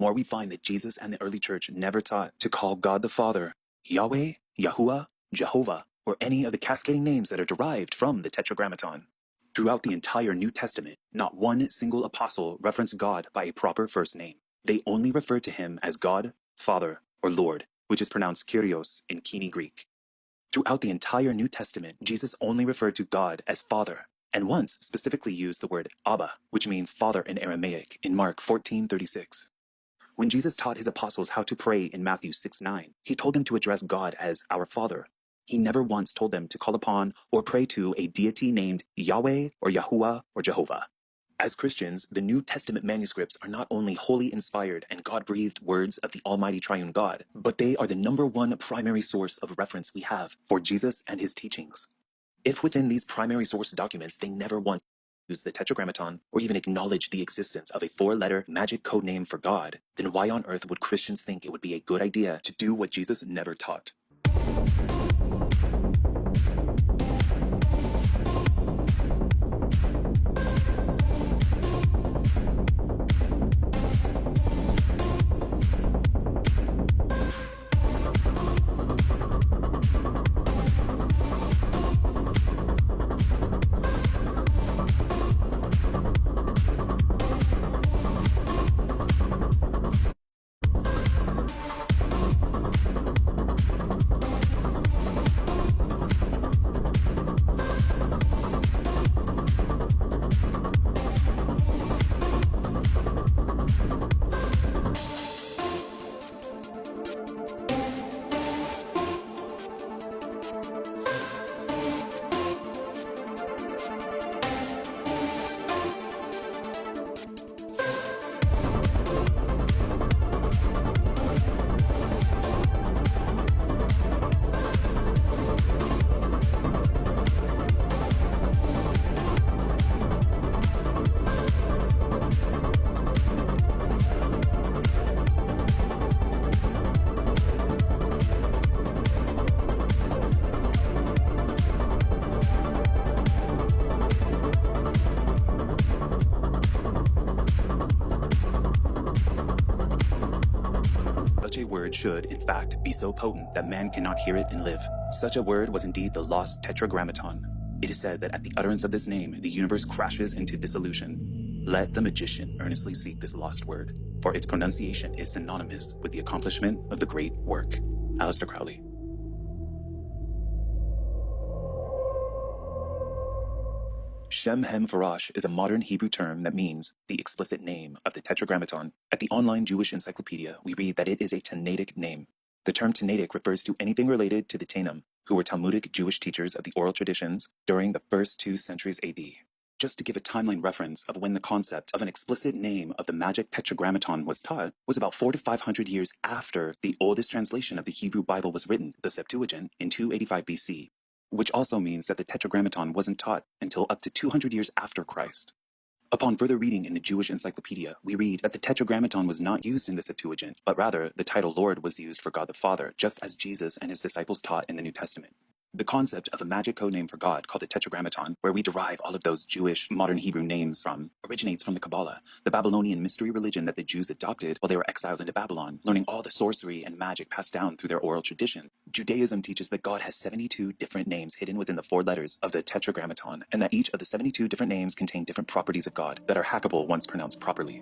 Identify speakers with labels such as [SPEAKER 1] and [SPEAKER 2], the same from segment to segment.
[SPEAKER 1] more we find that Jesus and the early church never taught to call God the Father Yahweh, Yahuwah, Jehovah, or any of the cascading names that are derived from the Tetragrammaton. Throughout the entire New Testament, not one single apostle referenced God by a proper first name. They only referred to him as God, Father, or Lord, which is pronounced Kyrios in Kini Greek. Throughout the entire New Testament, Jesus only referred to God as Father, and once specifically used the word Abba, which means Father in Aramaic, in Mark 14:36. When Jesus taught his apostles how to pray in Matthew 6:9, he told them to address God as our Father. He never once told them to call upon or pray to a deity named Yahweh or Yahuwah or Jehovah. As Christians, the New Testament manuscripts are not only wholly inspired and God-breathed words of the Almighty Triune God, but they are the number one primary source of reference we have for Jesus and his teachings. If within these primary source documents they never once use the Tetragrammaton or even acknowledge the existence of a four-letter magic code name for God, then why on earth would Christians think it would be a good idea to do what Jesus never taught? Such a word should, in fact, be so potent that man cannot hear it and live. Such a word was indeed the lost Tetragrammaton. It is said that at the utterance of this name, the universe crashes into dissolution. Let the magician earnestly seek this lost word, for its pronunciation is synonymous with the accomplishment of the great work. Aleister Crowley. Shem Hem Farash is a modern Hebrew term that means the explicit name of the Tetragrammaton. At the online Jewish encyclopedia, we read that it is a Tannaitic name. The term Tannaitic refers to anything related to the Tannaim, who were Talmudic Jewish teachers of the oral traditions during the first 2 centuries AD. Just to give a timeline reference of when the concept of an explicit name of the magic Tetragrammaton was taught was about 400 to 500 years after the oldest translation of the Hebrew Bible was written, the Septuagint, in 285 BC. Which also means that the Tetragrammaton wasn't taught until up to 200 years after Christ. Upon further reading in the Jewish encyclopedia, we read that the Tetragrammaton was not used in the Septuagint, but rather the title Lord was used for God the Father, just as Jesus and his disciples taught in the New Testament. The concept of a magic code name for God called the Tetragrammaton, where we derive all of those Jewish modern Hebrew names from, originates from the Kabbalah, the Babylonian mystery religion that the Jews adopted while they were exiled into Babylon, learning all the sorcery and magic passed down through their oral tradition. Judaism teaches that God has 72 different names hidden within the 4 letters of the Tetragrammaton, and that each of the 72 different names contain different properties of God that are hackable once pronounced properly.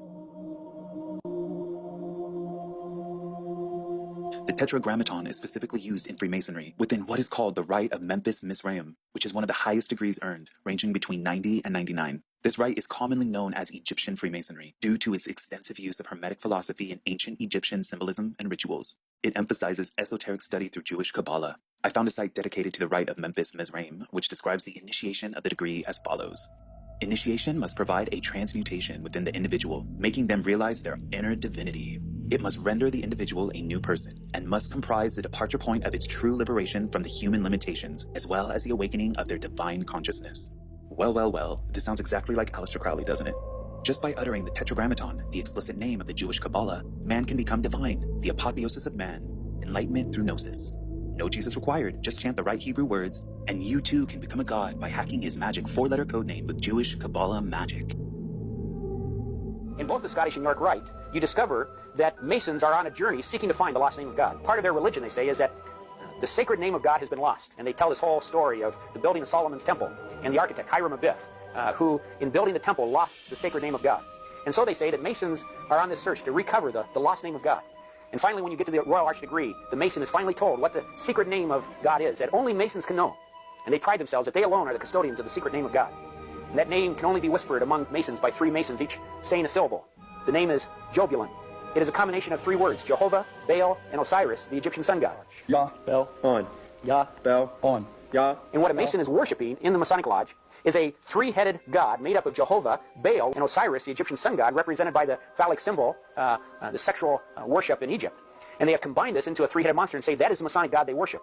[SPEAKER 1] The Tetragrammaton is specifically used in Freemasonry within what is called the Rite of Memphis Mizraim, which is one of the highest degrees earned, ranging between 90 and 99. This rite is commonly known as Egyptian Freemasonry due to its extensive use of Hermetic philosophy and ancient Egyptian symbolism and rituals. It emphasizes esoteric study through Jewish Kabbalah. I found a site dedicated to the Rite of Memphis Mizraim, which describes the initiation of the degree as follows. Initiation must provide a transmutation within the individual, making them realize their inner divinity. It must render the individual a new person, and must comprise the departure point of its true liberation from the human limitations, as well as the awakening of their divine consciousness. Well, this sounds exactly like Aleister Crowley, doesn't it? Just by uttering the Tetragrammaton, the explicit name of the Jewish Kabbalah, man can become divine, the apotheosis of man, enlightenment through gnosis. No Jesus required, just chant the right Hebrew words, and you too can become a god by hacking his magic 4-letter code name with Jewish Kabbalah magic.
[SPEAKER 2] In both the Scottish and York Rite, you discover that Masons are on a journey seeking to find the lost name of God. Part of their religion, they say, is that the sacred name of God has been lost. And they tell this whole story of the building of Solomon's temple and the architect Hiram Abiff, who, in building the temple, lost the sacred name of God. And so they say that Masons are on this search to recover the lost name of God. And finally, when you get to the Royal Arch degree, the Mason is finally told what the secret name of God is, that only Masons can know. And they pride themselves that they alone are the custodians of the secret name of God. And that name can only be whispered among Masons by 3 Masons, each saying a syllable. The name is Jobulon. It is a combination of 3 words, Jehovah, Baal, and Osiris, the Egyptian sun god.
[SPEAKER 3] Yah, Baal, on. Yah, Baal, on. Yah.
[SPEAKER 2] And what a Mason is worshiping in the Masonic Lodge is a 3-headed god made up of Jehovah, Baal, and Osiris, the Egyptian sun god, represented by the phallic symbol, the sexual worship in Egypt. And they have combined this into a 3-headed monster and say that is the Masonic god they worship.